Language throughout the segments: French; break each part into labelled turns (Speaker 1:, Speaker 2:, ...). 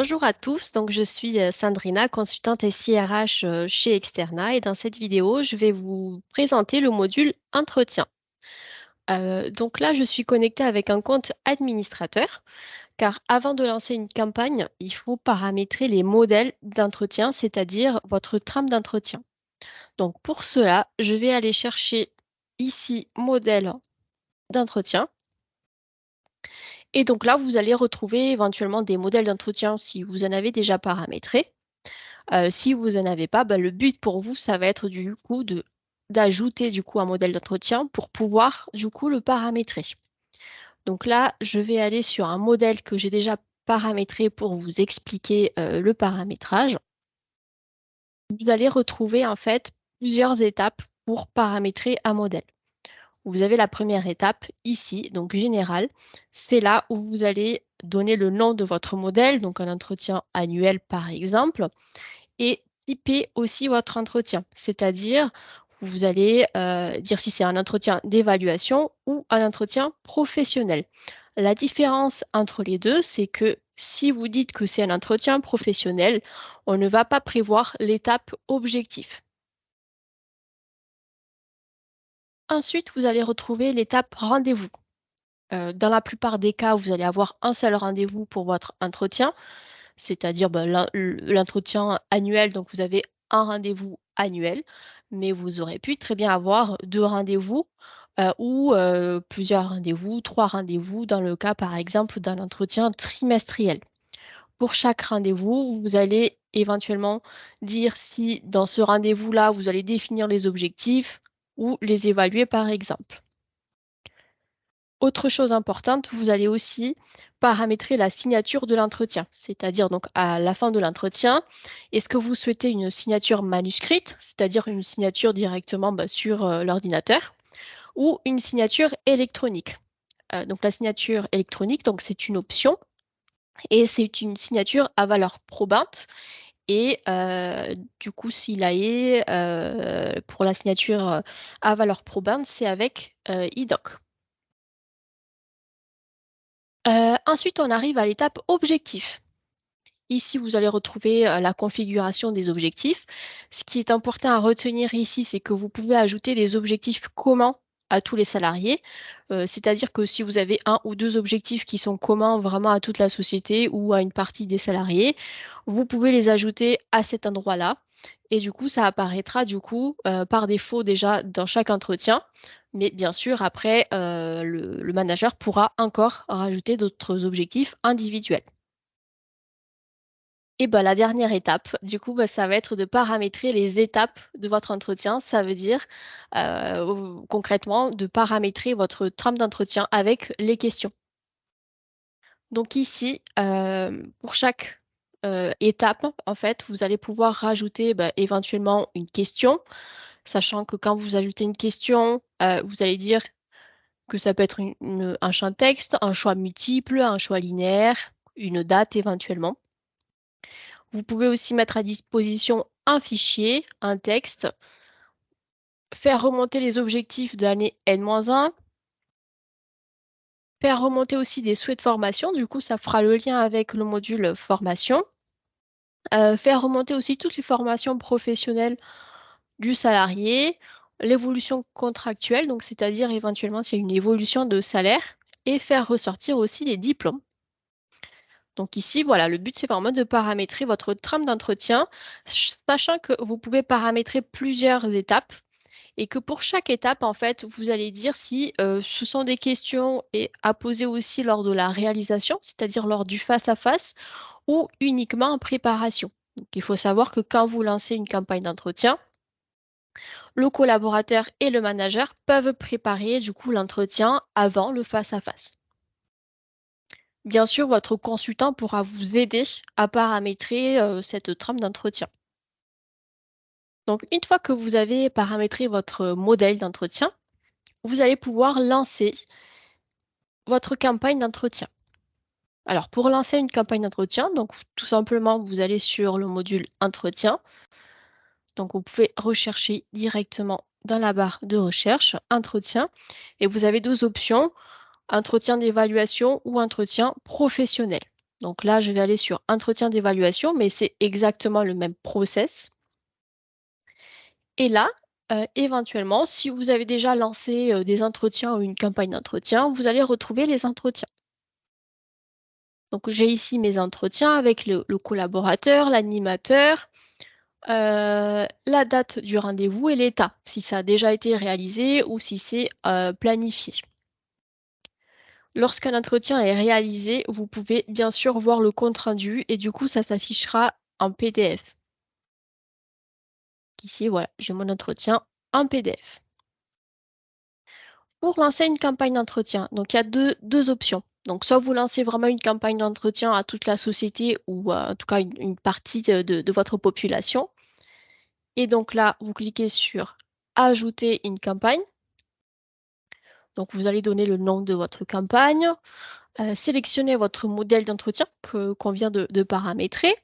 Speaker 1: Bonjour à tous, donc je suis Sandrina, consultante SIRH chez Externa et dans cette vidéo, je vais vous présenter le module Entretien. Donc là, je suis connectée avec un compte administrateur car avant de lancer une campagne, il faut paramétrer les modèles d'entretien, c'est-à-dire votre trame d'entretien. Donc pour cela, je vais aller chercher ici modèle d'entretien. Et donc là, vous allez retrouver éventuellement des modèles d'entretien si vous en avez déjà paramétrés. Si vous n'en avez pas, le but pour vous, ça va être du coup d'ajouter du coup un modèle d'entretien pour pouvoir du coup le paramétrer. Donc là, je vais aller sur un modèle que j'ai déjà paramétré pour vous expliquer le paramétrage. Vous allez retrouver en fait plusieurs étapes pour paramétrer un modèle. Vous avez la première étape ici, donc général. C'est là où vous allez donner le nom de votre modèle, donc un entretien annuel par exemple, et typer aussi votre entretien. C'est-à-dire, vous allez dire si c'est un entretien d'évaluation ou un entretien professionnel. La différence entre les deux, c'est que si vous dites que c'est un entretien professionnel, on ne va pas prévoir l'étape objectif. Ensuite, vous allez retrouver l'étape rendez-vous. Dans la plupart des cas, vous allez avoir un seul rendez-vous pour votre entretien, c'est-à-dire l'entretien annuel, donc vous avez un rendez-vous annuel, mais vous aurez pu très bien avoir deux rendez-vous ou plusieurs rendez-vous, trois rendez-vous dans le cas par exemple d'un entretien trimestriel. Pour chaque rendez-vous, vous allez éventuellement dire si dans ce rendez-vous-là, vous allez définir les objectifs ou les évaluer par exemple. Autre chose importante, vous allez aussi paramétrer la signature de l'entretien, c'est-à-dire donc à la fin de l'entretien, est-ce que vous souhaitez une signature manuscrite, c'est-à-dire une signature directement sur l'ordinateur, ou une signature électronique. Donc la signature électronique, donc c'est une option et c'est une signature à valeur probante. Et du coup, s'il a pour la signature à valeur probante, c'est avec iDoc. Ensuite, on arrive à l'étape objectif. Ici, vous allez retrouver la configuration des objectifs. Ce qui est important à retenir ici, c'est que vous pouvez ajouter des objectifs communs à tous les salariés. C'est-à-dire que si vous avez un ou deux objectifs qui sont communs vraiment à toute la société ou à une partie des salariés, vous pouvez les ajouter à cet endroit-là. Et du coup, ça apparaîtra du coup par défaut déjà dans chaque entretien. Mais bien sûr, après, le manager pourra encore rajouter d'autres objectifs individuels. Et la dernière étape, du coup, ça va être de paramétrer les étapes de votre entretien. Ça veut dire concrètement de paramétrer votre trame d'entretien avec les questions. Donc ici, pour chaque étape, en fait, vous allez pouvoir rajouter éventuellement une question, sachant que quand vous ajoutez une question, vous allez dire que ça peut être un champ texte, un choix multiple, un choix linéaire, une date éventuellement. Vous pouvez aussi mettre à disposition un fichier, un texte, faire remonter les objectifs de l'année N-1, faire remonter aussi des souhaits de formation, du coup ça fera le lien avec le module formation, faire remonter aussi toutes les formations professionnelles du salarié, l'évolution contractuelle, donc c'est-à-dire éventuellement s'il y a une évolution de salaire, et faire ressortir aussi les diplômes. Donc ici, voilà, le but, c'est vraiment de paramétrer votre trame d'entretien, sachant que vous pouvez paramétrer plusieurs étapes et que pour chaque étape, en fait, vous allez dire si ce sont des questions à poser aussi lors de la réalisation, c'est-à-dire lors du face-à-face ou uniquement en préparation. Donc, il faut savoir que quand vous lancez une campagne d'entretien, le collaborateur et le manager peuvent préparer du coup l'entretien avant le face-à-face. Bien sûr, votre consultant pourra vous aider à paramétrer cette trame d'entretien. Donc, une fois que vous avez paramétré votre modèle d'entretien, vous allez pouvoir lancer votre campagne d'entretien. Alors, pour lancer une campagne d'entretien, donc tout simplement, vous allez sur le module entretien. Donc, vous pouvez rechercher directement dans la barre de recherche entretien et vous avez deux options, entretien d'évaluation ou entretien professionnel. Donc là, je vais aller sur entretien d'évaluation, mais c'est exactement le même process. Et là, éventuellement, si vous avez déjà lancé des entretiens ou une campagne d'entretien, vous allez retrouver les entretiens. Donc j'ai ici mes entretiens avec le collaborateur, l'animateur, la date du rendez-vous et l'état, si ça a déjà été réalisé ou si c'est planifié. Lorsqu'un entretien est réalisé, vous pouvez bien sûr voir le compte-rendu et du coup, ça s'affichera en PDF. Ici, voilà, j'ai mon entretien en PDF. Pour lancer une campagne d'entretien, donc il y a deux options. Donc, soit vous lancez vraiment une campagne d'entretien à toute la société ou en tout cas une partie de votre population. Et donc là, vous cliquez sur Ajouter une campagne. Donc, vous allez donner le nom de votre campagne, sélectionnez votre modèle d'entretien qu'on vient de paramétrer.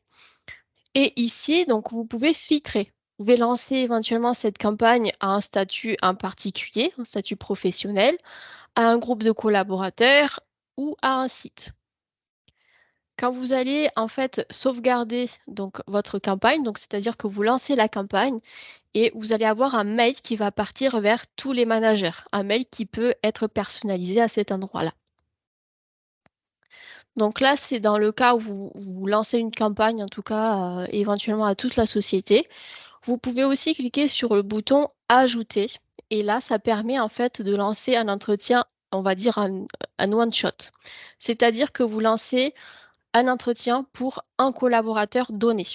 Speaker 1: Et ici, donc, vous pouvez filtrer. Vous pouvez lancer éventuellement cette campagne à un statut en particulier, un statut professionnel, à un groupe de collaborateurs ou à un site. Quand vous allez en fait sauvegarder donc votre campagne, donc c'est-à-dire que vous lancez la campagne et vous allez avoir un mail qui va partir vers tous les managers, un mail qui peut être personnalisé à cet endroit-là. Donc là, c'est dans le cas où vous lancez une campagne, en tout cas éventuellement à toute la société. Vous pouvez aussi cliquer sur le bouton Ajouter et là, ça permet en fait de lancer un entretien, on va dire un one-shot. C'est-à-dire que vous lancez un entretien pour un collaborateur donné.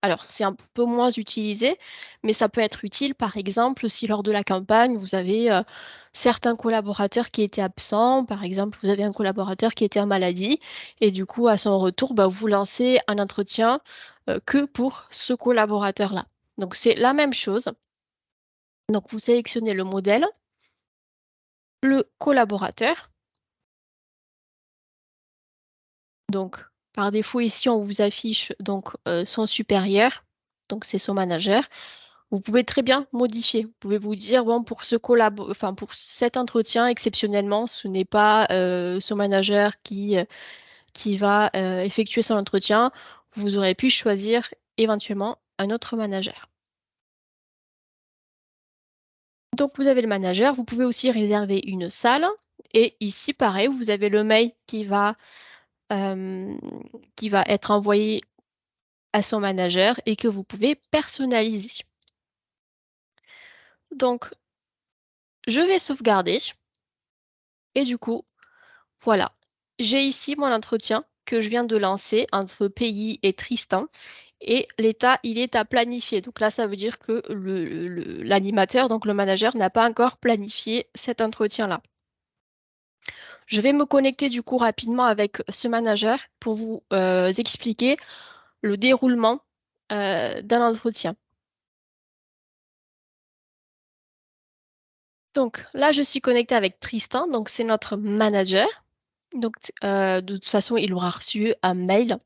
Speaker 1: Alors, c'est un peu moins utilisé, mais ça peut être utile, par exemple, si lors de la campagne, vous avez certains collaborateurs qui étaient absents, par exemple, vous avez un collaborateur qui était en maladie, et du coup, à son retour, bah, vous lancez un entretien que pour ce collaborateur-là. Donc, c'est la même chose. Donc, vous sélectionnez le modèle, le collaborateur. Donc, par défaut, ici, on vous affiche donc son supérieur, donc c'est son manager. Vous pouvez très bien modifier. Vous pouvez vous dire, bon, pour enfin, pour cet entretien, exceptionnellement, ce n'est pas son manager qui va effectuer son entretien. Vous aurez pu choisir éventuellement un autre manager. Donc, vous avez le manager. Vous pouvez aussi réserver une salle. Et ici, pareil, vous avez le mail euh, qui va être envoyé à son manager et que vous pouvez personnaliser. Donc, je vais sauvegarder et du coup, voilà. J'ai ici mon entretien que je viens de lancer entre Peggy et Tristan et l'état, il est à planifier. Donc là, ça veut dire que l'animateur, donc le manager, n'a pas encore planifié cet entretien-là. Je vais me connecter du coup rapidement avec ce manager pour vous expliquer le déroulement d'un entretien. Donc là, je suis connectée avec Tristan, donc c'est notre manager. Donc de toute façon, il aura reçu un mail.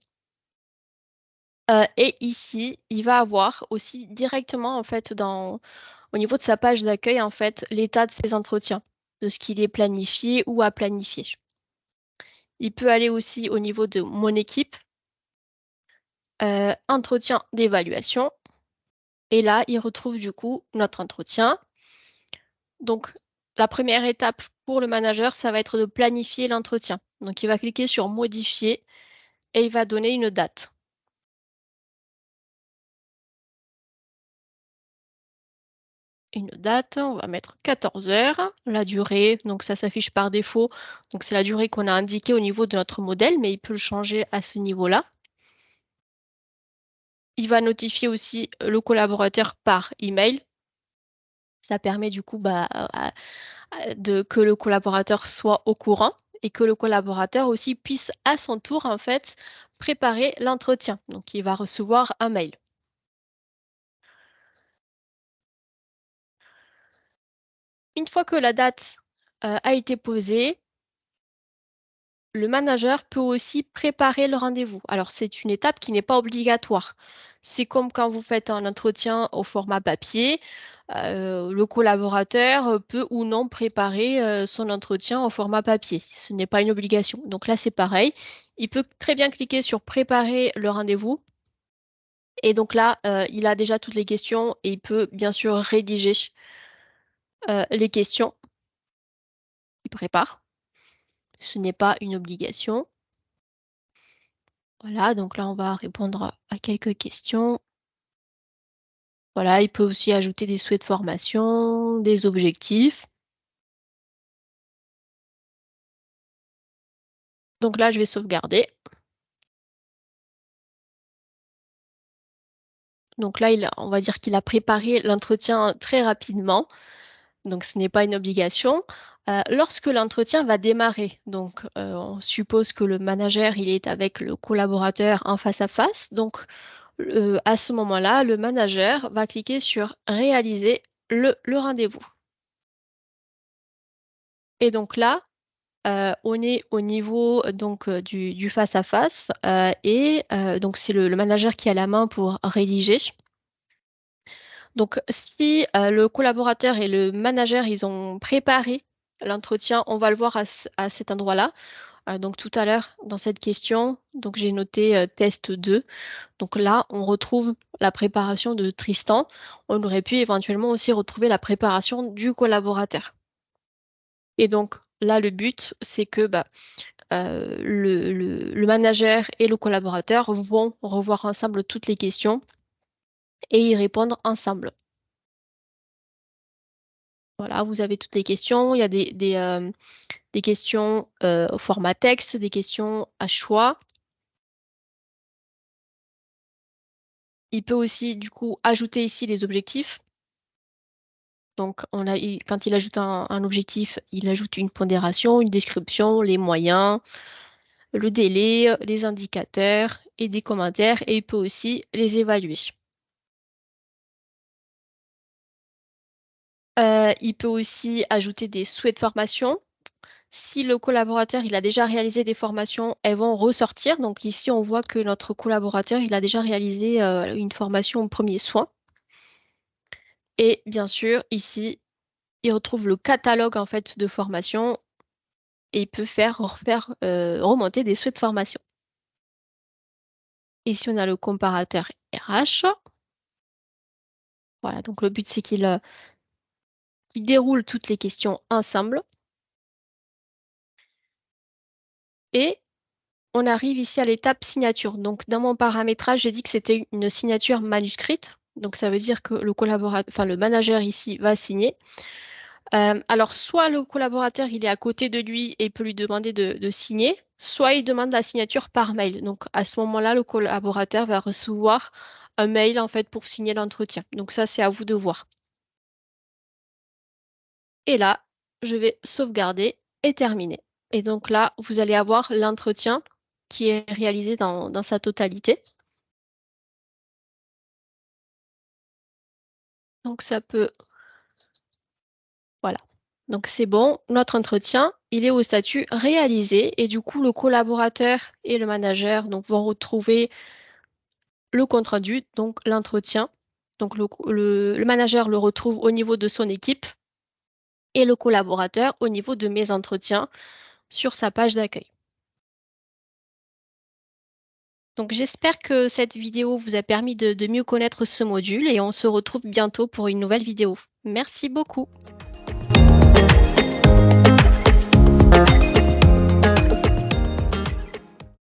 Speaker 1: Et ici, il va avoir aussi directement en fait au niveau de sa page d'accueil en fait l'état de ses entretiens, de ce qu'il est planifié ou à planifier. Il peut aller aussi au niveau de mon équipe, entretien d'évaluation. Et là, il retrouve du coup notre entretien. Donc, la première étape pour le manager, ça va être de planifier l'entretien. Donc, il va cliquer sur Modifier et il va donner une date. Une date, on va mettre 14 heures. La durée, donc ça s'affiche par défaut. Donc, c'est la durée qu'on a indiquée au niveau de notre modèle, mais il peut le changer à ce niveau-là. Il va notifier aussi le collaborateur par email. Ça permet du coup que le collaborateur soit au courant et que le collaborateur aussi puisse à son tour en fait préparer l'entretien. Donc il va recevoir un mail. Une fois que la date a été posée, le manager peut aussi préparer le rendez-vous. Alors c'est une étape qui n'est pas obligatoire. C'est comme quand vous faites un entretien au format papier, le collaborateur peut ou non préparer son entretien au format papier. Ce n'est pas une obligation. Donc là, c'est pareil. Il peut très bien cliquer sur préparer le rendez-vous. Et donc là, il a déjà toutes les questions et il peut bien sûr rédiger les questions. Il prépare. Ce n'est pas une obligation. Voilà, donc là, on va répondre à quelques questions. Voilà, il peut aussi ajouter des souhaits de formation, des objectifs. Donc là, je vais sauvegarder. Donc là, on va dire qu'il a préparé l'entretien très rapidement. Donc ce n'est pas une obligation. Lorsque l'entretien va démarrer, donc on suppose que le manager il est avec le collaborateur en face à face. Donc à ce moment-là, le manager va cliquer sur réaliser le rendez-vous. Et donc là, on est au niveau donc du face à face et donc c'est le manager qui a la main pour rédiger. Donc, si le collaborateur et le manager, ils ont préparé l'entretien, on va le voir à cet endroit-là. Donc, tout à l'heure, dans cette question, donc j'ai noté test 2. Donc là, on retrouve la préparation de Tristan. On aurait pu éventuellement aussi retrouver la préparation du collaborateur. Et donc là, le but, c'est que le manager et le collaborateur vont revoir ensemble toutes les questions et y répondre ensemble. Voilà, vous avez toutes les questions. Il y a des questions au format texte, des questions à choix. Il peut aussi, du coup, ajouter ici les objectifs. Donc, quand il ajoute un objectif, il ajoute une pondération, une description, les moyens, le délai, les indicateurs et des commentaires. Et il peut aussi les évaluer. Il peut aussi ajouter des souhaits de formation. Si le collaborateur il a déjà réalisé des formations, elles vont ressortir. Donc ici, on voit que notre collaborateur il a déjà réalisé une formation au premier soin. Et bien sûr, ici, il retrouve le catalogue en fait de formation et il peut refaire remonter des souhaits de formation. Ici, on a le comparateur RH. Voilà, donc le but c'est qu'il déroule toutes les questions ensemble. Et on arrive ici à l'étape signature. Donc, dans mon paramétrage, j'ai dit que c'était une signature manuscrite. Donc, ça veut dire que le manager ici va signer. Alors, soit le collaborateur, il est à côté de lui et peut lui demander de signer, soit il demande la signature par mail. Donc, à ce moment-là, le collaborateur va recevoir un mail, en fait, pour signer l'entretien. Donc, ça, c'est à vous de voir. Et là, je vais sauvegarder et terminer. Et donc là, vous allez avoir l'entretien qui est réalisé dans sa totalité. Donc ça peut... Voilà. Donc c'est bon. Notre entretien, il est au statut réalisé. Et du coup, le collaborateur et le manager donc, vont retrouver le compte-rendu, donc l'entretien. Donc le manager le retrouve au niveau de son équipe et le collaborateur au niveau de mes entretiens sur sa page d'accueil. Donc j'espère que cette vidéo vous a permis de mieux connaître ce module et on se retrouve bientôt pour une nouvelle vidéo. Merci beaucoup.